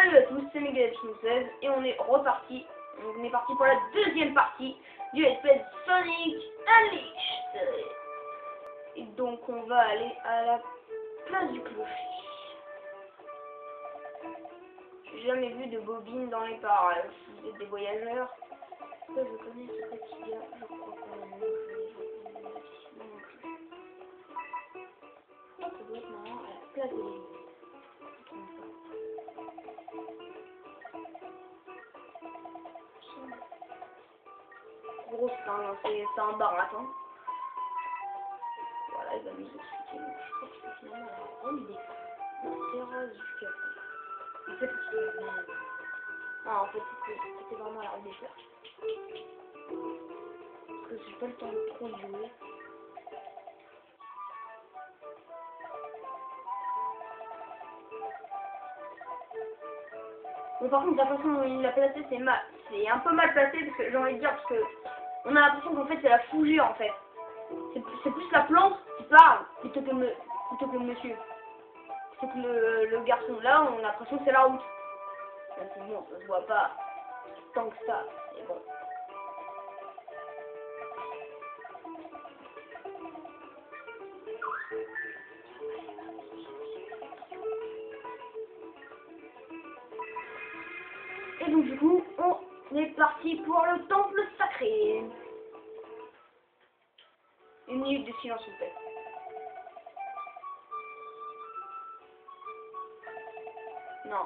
Salut à tous, c'est Megalith16 et on est reparti. Donc on est parti pour la deuxième partie du Let's Play Sonic Unleashed. Et donc on va aller à la place du clocher. J'ai jamais vu de bobine dans les parages. Si vous êtes des voyageurs, je connais ce petit gars, je crois qu'on ça doit être marrant à la place de l'église. Gros, c'est un baratin. Voilà, il va nous expliquer. Je crois que c'est finalement la grande idée. La terrasse du café. En fait, c'est la même. Ah, en fait, c'était vraiment la rue des fleurs. Parce que j'ai pas le temps de trop y jouer. Bon, par contre, la façon dont il l'a placé, c'est un peu mal placé, parce que j'ai envie de dire, parce que on a l'impression qu'en fait c'est la fougère en fait. C'est plus la plante qui parle plutôt que le monsieur. Plutôt que le garçon. Là, on a l'impression que c'est la route. Là, c'est bon, ça se voit pas tant que ça, mais bon. Et donc du coup, on est parti pour le temple sacré. 1 minute de silence, s'il vous plaît. Non.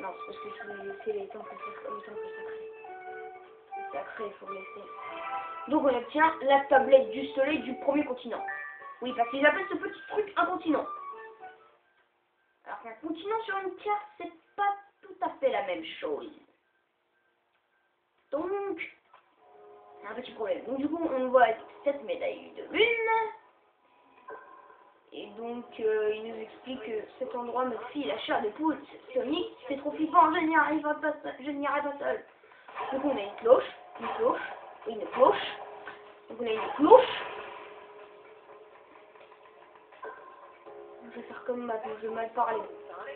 Non, c'est parce que je voulais laisser les temples sacrés. Les sacrés, il faut le laisser. Donc on obtient la tablette du soleil du premier continent. Oui, parce qu'ils appellent ce petit truc un continent. Alors qu'un continent sur une carte, c'est pas tout à fait la même chose. Donc, un petit problème. Donc du coup, on voit cette médaille de lune. Et donc, il nous explique que cet endroit me fie la chair de poule. Sonic, c'est trop flippant, je n'y arrive pas seul. Donc on a une cloche, une cloche. Donc on a une cloche. Je vais faire comme Matt, je vais mal parler.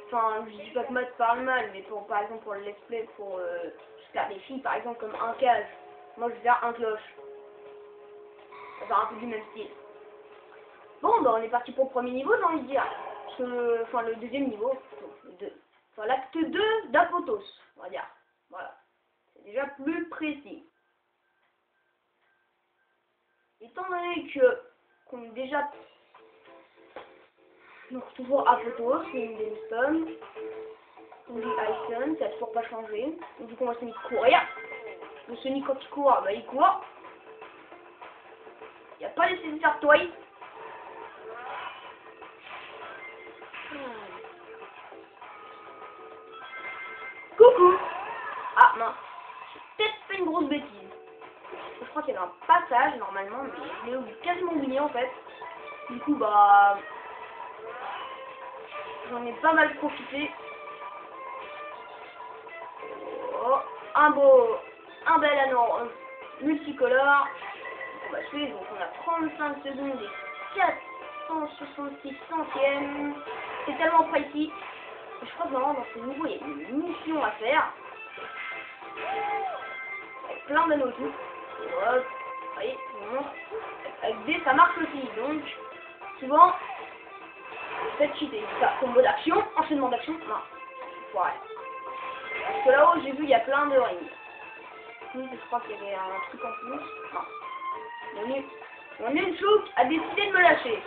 Enfin, je dis pas que Matt parle mal, mais pour, par exemple pour le let's play, pour faire des filles, par exemple comme un cage. Moi je vais faire un cloche. Ça va faire un peu du même style. Bon, bah on est parti pour le premier niveau, j'ai envie de dire. Enfin, le deuxième niveau. Enfin, l'acte 2 d'Apotos, on va dire. Voilà. C'est déjà plus précis. Étant donné qu'on est déjà... Donc, toujours Apotos, c'est une Gamestone. On dit Icon, ça a toujours pas changé. Donc, du coup, on va Sonic courir. Le Sonic, quand il court, bah il court. Il n'y a pas laissé de faire toi. Coucou. Ah mince, j'ai peut-être fait une grosse bêtise. Je crois qu'il y avait un passage normalement, mais je l'ai quasiment oublié en fait. Du coup bah j'en ai pas mal profité. Oh, un bel anneau multicolore. On va suivre, donc on a 35 secondes et 466 centièmes. C'est tellement précis. Je crois que vraiment dans ce niveau il y a une mission à faire. Avec plein d'anneaux et tout. Hop, vous voyez, bon. Avec D ça marche aussi, donc souvent faites cheater. Ça, combo d'action, enchaînement d'action, non. Ouais. Parce que là-haut j'ai vu il y a plein de rings. Je crois qu'il y avait un truc en plus. Non. Mon Nunchuk a décidé de me lâcher.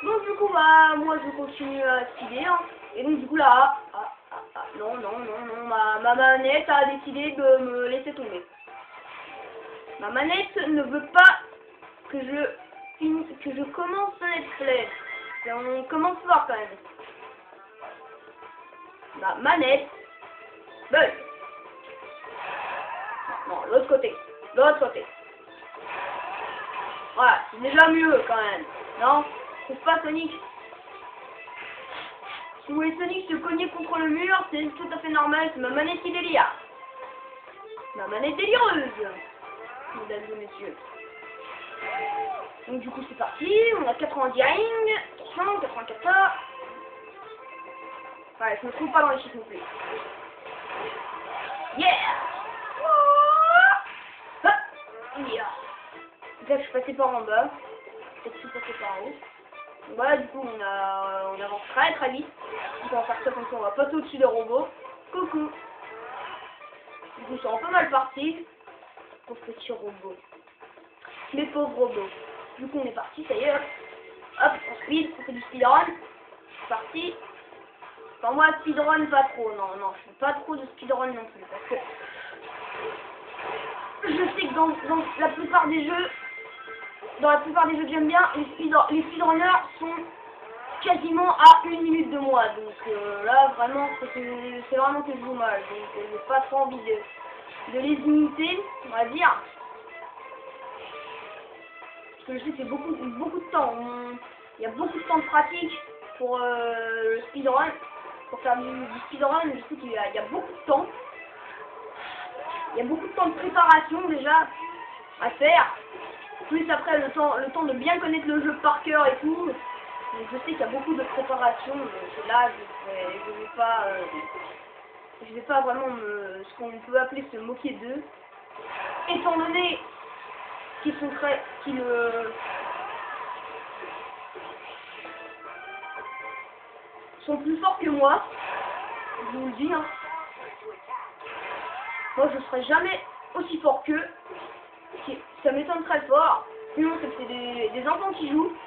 Donc du coup bah moi je continue à speeder hein. Et donc du coup là non ma manette a décidé de me laisser tomber. Ma manette ne veut pas que je commence un let's play. On commence fort quand même. Ma manette bug. Non, l'autre côté. Voilà, c'est déjà mieux quand même. Non? Trouve pas Sonic? Si vous voulez Sonic se cogner contre le mur, c'est tout à fait normal, c'est ma manette qui délire. Ma manette délireuse, mesdames et messieurs. Donc du coup c'est parti, on a 90 rings, attention, 84. Ouais, je me trompe pas dans les chiffres non plus. Yeah! Hop! Yeah! Là je suis passé par en bas, peut-être que je suis passé par en haut. Donc voilà, du coup on avance très très vite. Donc on va faire ça comme ça, on va passer au-dessus des robots. Coucou! Du coup c'est un peu mal parti. Pauvres petits robots. Les pauvres robots. Du coup on est parti, ça y est, hop, hop, on speed, on fait du speedrun. C'est parti. Enfin moi speedrun pas trop, non, je fais pas trop de speedrun non plus, parce que je sais que dans la plupart des jeux, que j'aime bien, les speedrunners sont quasiment à 1 minute de moi, donc là vraiment c'est vraiment que je joue mal, donc j'ai pas trop envie de les imiter, on va dire. Parce que je sais que c'est beaucoup de temps. Il y a beaucoup de temps de pratique pour le speedrun. Pour faire du speedrun, je sais qu'il y a beaucoup de temps. Il y a beaucoup de temps de préparation déjà à faire. Plus après le temps de bien connaître le jeu par cœur et tout. Donc je sais qu'il y a beaucoup de préparation. Donc là, je vais pas vraiment ce qu'on peut appeler se moquer d'eux. Étant donné qu'ils sont plus forts que moi, je vous le dis, hein. Moi je serai jamais aussi fort qu'eux, ça m'étonne très fort, sinon c'est des enfants qui jouent,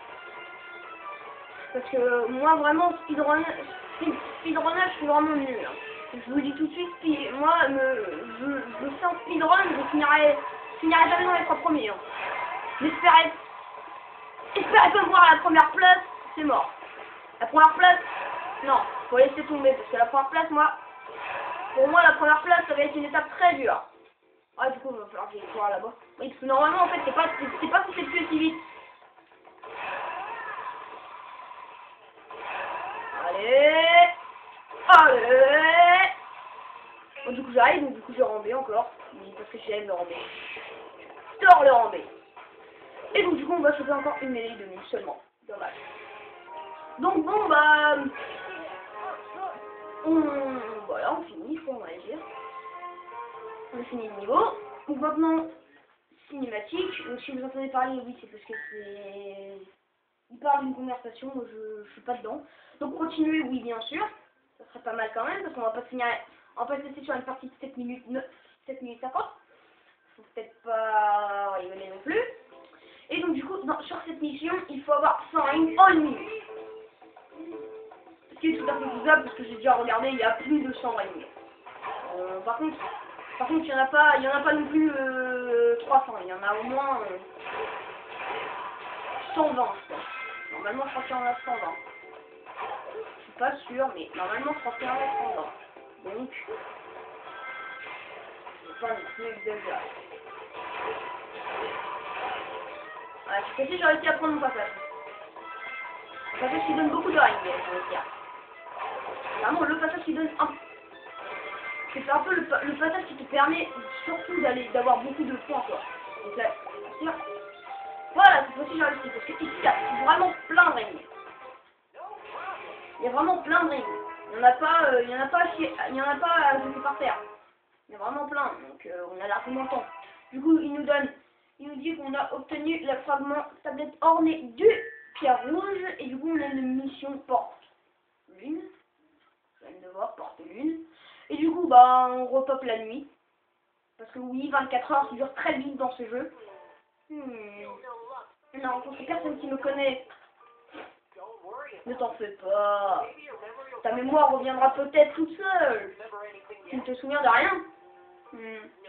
parce que moi vraiment speedrunner je suis vraiment nul, hein. Je vous dis tout de suite, moi je fais un speedrun, je finirai jamais dans les 3 premiers, hein. Espérez pas me voir à la première place, c'est mort. La première place, non, faut laisser tomber, parce que la première place, pour moi, la première place, ça va être une étape très dure. Ah, du coup, il va falloir que j'aille voir là-bas. Oui, parce que normalement, en fait, c'est pas censé tuer si vite. Allez! Bon, du coup, j'arrive, donc du coup, je rembais encore. Parce que j'aime le rembais. J'adore le rembais. Et donc, du coup, on va choper encore une mêlée de nuit seulement. Dommage. Donc, bon, bah... Voilà, on finit, on va dire. On a fini le niveau. Donc maintenant, cinématique. Donc si vous entendez parler, oui, c'est parce que c'est... Il parle d'une conversation, moi je suis pas dedans. Donc continuer, oui, bien sûr. Ça serait pas mal quand même, parce qu'on va pas finir... On va passer sur une partie de 7 minutes 50. Faut peut-être pas rigoler non plus. Et donc du coup, sur cette mission, il faut avoir 100 rings en 1 minute. Ce qui est tout à fait faisable, parce que j'ai déjà regardé, il y a plus de 100 rings. Par contre, il y en a pas non plus 300, il y en a au moins 120, je crois. Normalement, je crois qu'il y en a 120. Je suis pas sûre, mais normalement, je crois qu'il y en a 120. Donc, je vais pas non plus exagérer. Voilà, cette fois-ci, j'ai réussi à prendre mon passage. Un passage qui donne beaucoup de rings, je veux dire. Vraiment, le passage qui donne un... C'est un peu le passage qui te permet surtout d'avoir beaucoup de points, quoi. Donc là, voilà, cette fois-ci j'ai réussi, parce que ici, il y a vraiment plein de rings. Il y a vraiment plein de rings. Il n'y en a pas à jeter par terre. Il y en a vraiment plein, donc on a largement le temps. Du coup, il nous dit qu'on a obtenu le fragment tablette ornée du pierre rouge, et du coup, on a une mission porte lune. Je viens de voir, porte lune. Et du coup, bah, on repop la nuit. Parce que oui, 24 heures, ça dure très vite dans ce jeu. On a rencontré personne qui me connaît. Ne t'en fais pas. Ta mémoire reviendra peut-être toute seule. Tu ne te souviens de rien?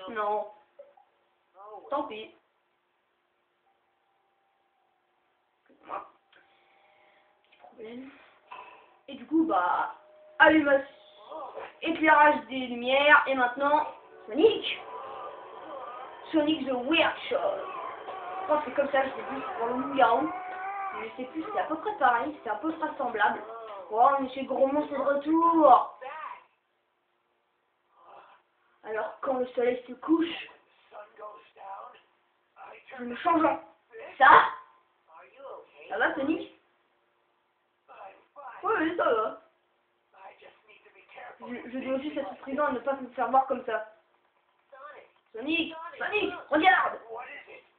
Non. Tant pis. Moi. Petit problème. Et du coup, bah, allumage, éclairage des lumières, et maintenant, Sonic the Hedgehog. Je pense que c'est comme ça, je sais plus, pour le loup-garou. Je sais plus, c'est à peu près pareil, c'est un peu vraisemblable. Oh, mais c'est Gros Monstre de retour. Alors, quand le soleil se couche, je me change en ça. Ça va, Sonic? Oui, ça va. Je dois juste être prudent et ne pas me faire voir comme ça. Sonic, regarde!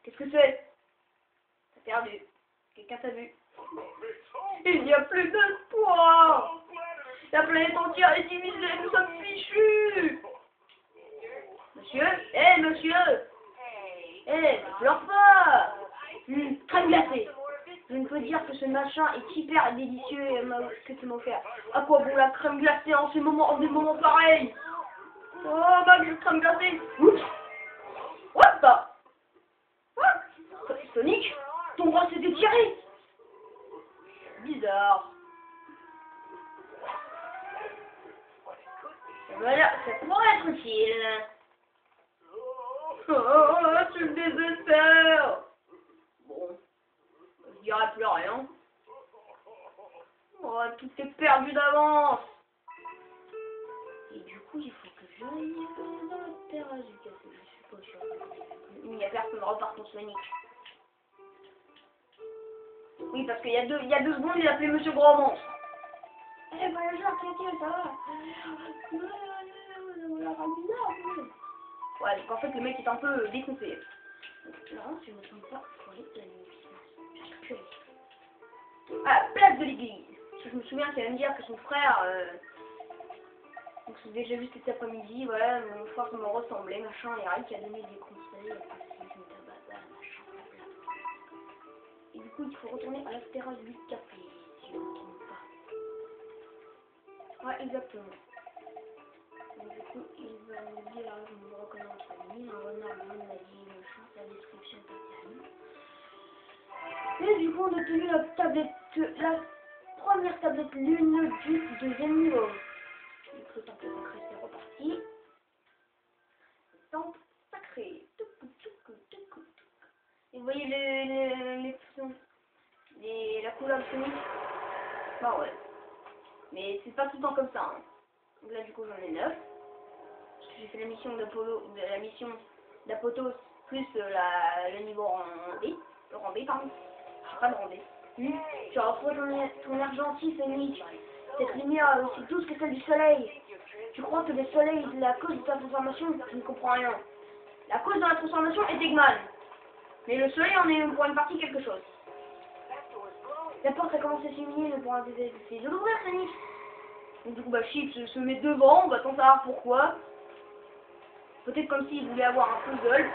Qu'est-ce que c'est? T'as perdu. Quelqu'un t'a vu. Il n'y a plus d'espoir! La planète entière est divisée, nous sommes fichus! Monsieur? Monsieur! Ne pleure pas! Crème glacée! Je ne peux dire que ce machin est hyper délicieux et que tu m'as offert. À quoi bon la crème glacée en des moments pareils? Oh, ma crème glacée! Oups! What the? What? Sonic? Ton bras s'est étiré! Bizarre. Voilà, ça pourrait être utile. Oh, tu me désespères. Bon, je dirais plus rien. Oh, tout est perdu d'avance. Et du coup, il faut que j'aille dans la terrasse du café. Je suis pas sûr. Il n'y a personne, repart pour Sonic. Oui, parce qu'il y a 2 secondes, il appelait Monsieur Gros Monstre. Eh, voyageur, t'inquiète, ça va. Ouais, donc en fait, le mec est un peu découpé. Non, je ne me trompe pas, il faut aller de la nuit. Ah, place de l'église. Je me souviens qu'il allait me dire que son frère... donc c'est déjà vu cet après-midi, voilà, mon frère me ressemblait, machin, et Harry qui a donné des conseils, et du coup, il faut retourner à la terrasse du café, si je ne me trompe pas. Ouais, exactement. Donc, du coup, il va nous dire, je me reconnais entre lui, un renard, une maladie, machin, la description pas terrible. Et du coup, on a tenu la première tablette lune du deuxième niveau. Donc, le temple sacré, c'est reparti. Le temple sacré. Et vous voyez la couleur de Sonic? Bah ouais. Mais c'est pas tout le temps comme ça. Hein. Donc là, du coup, j'en ai 9. Parce que j'ai fait la mission d'Apotos plus le niveau en B. Le rang B, pardon. J'ai pas de rang B. Tu as retrouvé ton air gentil, Sonic. Cette lumière est aussi douce que celle du soleil. Tu crois que le soleil est la cause de ta transformation? Je ne comprends rien. La cause de la transformation est Eggman. Mais le soleil en est pour une partie quelque chose. La porte a commencé à s'illuminer, mais pour un essayer de l'ouvrir, Sonic. Donc du coup, bah Chips se met devant, on va tant savoir pourquoi. Peut-être comme s'il voulait avoir un puzzle.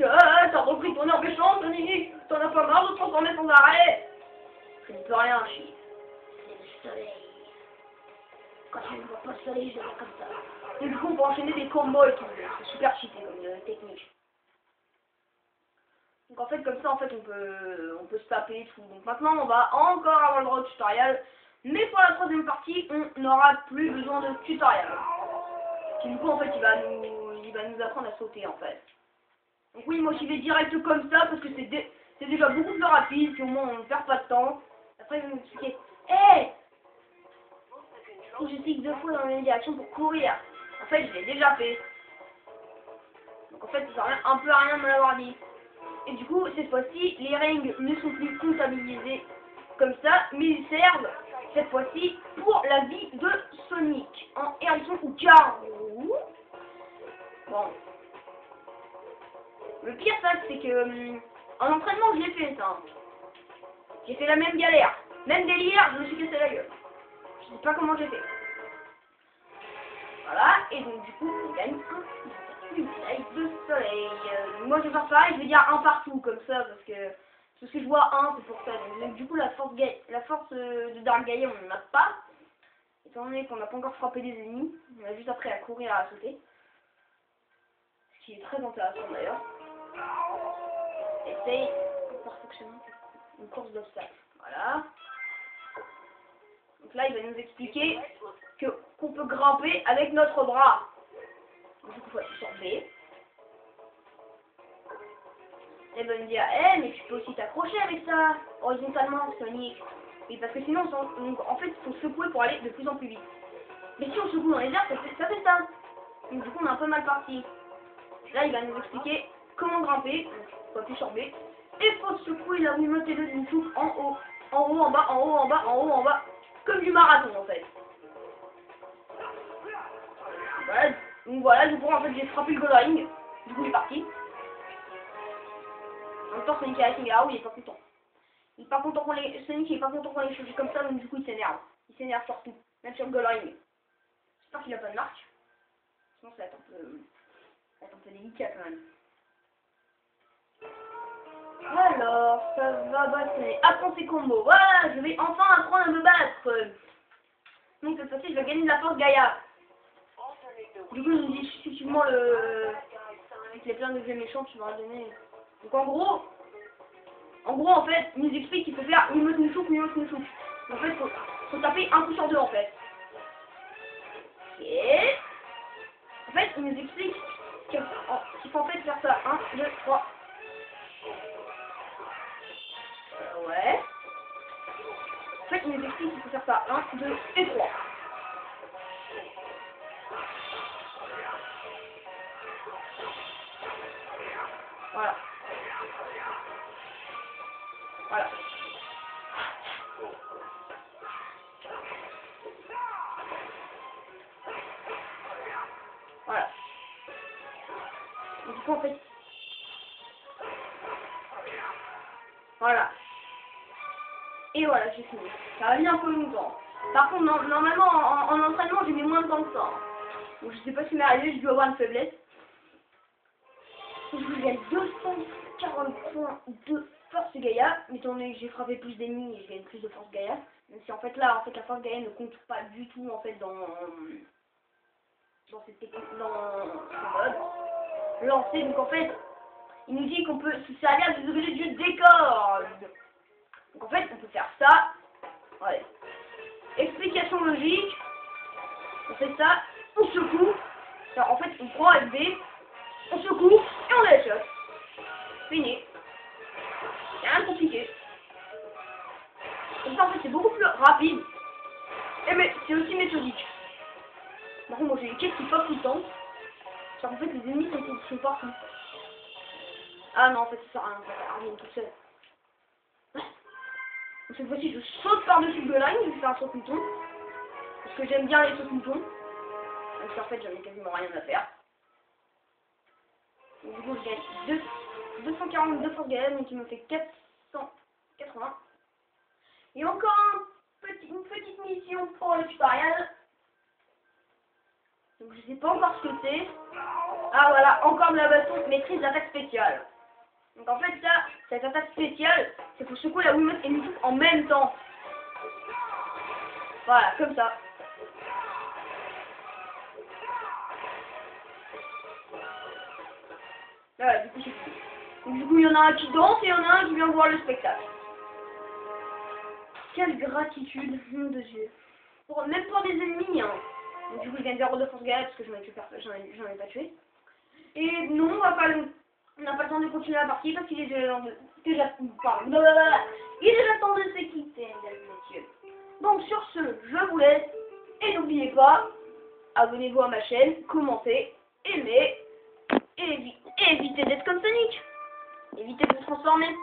Ah, t'as repris ton air méchant, Sonic. T'en as pas marre de te transformer sans arrêt. Je ne peux rien, Chips. C'est le soleil. Quand je ne vois pas le soleil, je le vois comme ça. Et du coup, on peut enchaîner des combos et tout. C'est super cheaté comme technique. Donc en fait, comme ça, en fait, on peut se taper et tout. Donc maintenant, on va encore avoir le droit au tutoriel. Mais pour la troisième partie, on n'aura plus besoin de tutoriel. Et du coup, en fait, il va nous apprendre à sauter, en fait. Donc oui, moi, j'y vais direct comme ça, parce que c'est déjà beaucoup plus rapide, puis au moins, on ne perd pas de temps. Après, il va nous expliquer. Hé! Je clique 2 fois dans les directions pour courir. En fait, je l'ai déjà fait. Donc en fait, ça sert un peu à rien de me l'avoir dit. Et du coup, cette fois-ci, les rings ne sont plus comptabilisés comme ça, mais ils servent, cette fois-ci, pour la vie de Sonic. En hérisson ou carreau. Bon. Le pire, ça, c'est que en entraînement, je l'ai fait, ça. J'ai fait la même galère. Même délire, je me suis cassé la gueule. Je sais pas comment j'ai fait. Voilà, et donc du coup, on gagne une médaille de soleil. Moi, je vais faire pareil, je vais dire un partout, comme ça, parce que je vois un, c'est pour ça. Donc du coup, la force de Dark Gaia, on n'en a pas. Étant donné qu'on n'a pas encore frappé des ennemis, on a juste appris à courir et à sauter. Ce qui est très intéressant d'ailleurs. Essaye, perfectionner une course d'obstacles. Voilà. Donc là, il va nous expliquer qu'on peut grimper avec notre bras. Donc, du coup, il faut appuyer sur B. Et il va nous dire, mais tu peux aussi t'accrocher avec ça, horizontalement, Sonic. Oui, parce que sinon, en fait, il faut secouer pour aller de plus en plus vite. Mais si on secoue dans les airs, ça fait ça. Donc du coup, on est un peu mal parti. Là, il va nous expliquer comment grimper. Donc, il faut appuyer sur B. Et faut secouer la Wiimote et le Nunchuk en haut, en bas, en haut, en bas, en haut, en bas, comme du marathon en fait. Voilà, donc voilà, du coup en fait j'ai frappé le Goldring, du coup il est parti. En même temps Sonic avec Megara, il est pas content. Il est pas content qu'on les... Sonic il est pas content qu'on les change comme ça, donc du coup il s'énerve. Il s'énerve sur tout, même sur le Goldring. J'espère qu'il a pas de marque. Sinon ça va être un peu délicat quand même. Alors, ça va battre. Apprends ces combos. Voilà, je vais enfin apprendre à me battre. Donc cette fois-ci, je vais gagner de la force Gaïa. Du coup, je me dis effectivement avec les pleins de jeux méchants tu m'auras donné. Donc en gros, en fait, il nous explique qu'il faut faire Wiimote Nunchuk, Wiimote Nunchuk. En fait, faut taper un coup sur deux en fait. Et en fait, il nous explique qu'il faut en fait faire ça. 1, 2, 3. Ouais. En fait, il nous explique qu'il faut faire ça. 1, 2 et 3. Voilà. Voilà. Voilà. Et du coup, en fait... Voilà. Et voilà, j'ai fini. Ça a mis un peu longtemps. Par contre, normalement, en entraînement, j'ai mis moins de temps que ça. Donc, je sais pas ce qui m'est arrivé, j'ai dû avoir une faiblesse. Donc, je gagne 240 points de force Gaïa. Mais étant donné que j'ai frappé plus d'ennemis, je gagne plus de force Gaïa. Même si en fait là, la force Gaïa ne compte pas du tout en fait dans cette technique, dans ce mode lancé. Donc en fait, il nous dit qu'on peut se servir des objets du décor. Donc en fait, on peut faire ça. Ouais. Explication logique. On fait ça, on secoue. Alors, en fait, on prend FB, on secoue et on headshot. Fini. C'est rien de compliqué. Comme ça, en fait, c'est beaucoup plus rapide. Et mais c'est aussi méthodique. Par contre, moi j'ai les quêtes qui pop tout le temps. Car en fait, les ennemis sont partout. Ah non, en fait, ça sert à rien. Ça revient tout seul. Donc, cette fois-ci, je saute par-dessus le line, je vais faire un saut mouton. Parce que j'aime bien les sauts moutons. Même si en fait, j'en ai quasiment rien à faire. Donc, du coup, je gagne 242 force Gaïa, donc il me fait 480. Et encore une petite mission pour le tutoriel. Donc je sais pas encore ce que c'est. Ah voilà, encore de la baston, maîtrise d'attaque spéciale. Donc en fait ça, cette attaque spéciale, c'est pour secouer la Wiimote et Nunchuk en même temps. Voilà, comme ça. Voilà, du coup c'est fini. Donc du coup il y en a un qui danse et il y en a un qui vient voir le spectacle. Quelle gratitude, mon Dieu. Même pour des ennemis, hein. Donc du coup je gagne 0 de force Gaïa parce que j'en ai pas tué. Et non, on n'a pas le temps de continuer la partie parce qu'il est déjà déjà temps de se quitter, mesdames et messieurs. Donc sur ce, je vous laisse. Et n'oubliez pas, abonnez-vous à ma chaîne, commentez, aimez, et évitez d'être comme Sonic. Évitez de vous transformer.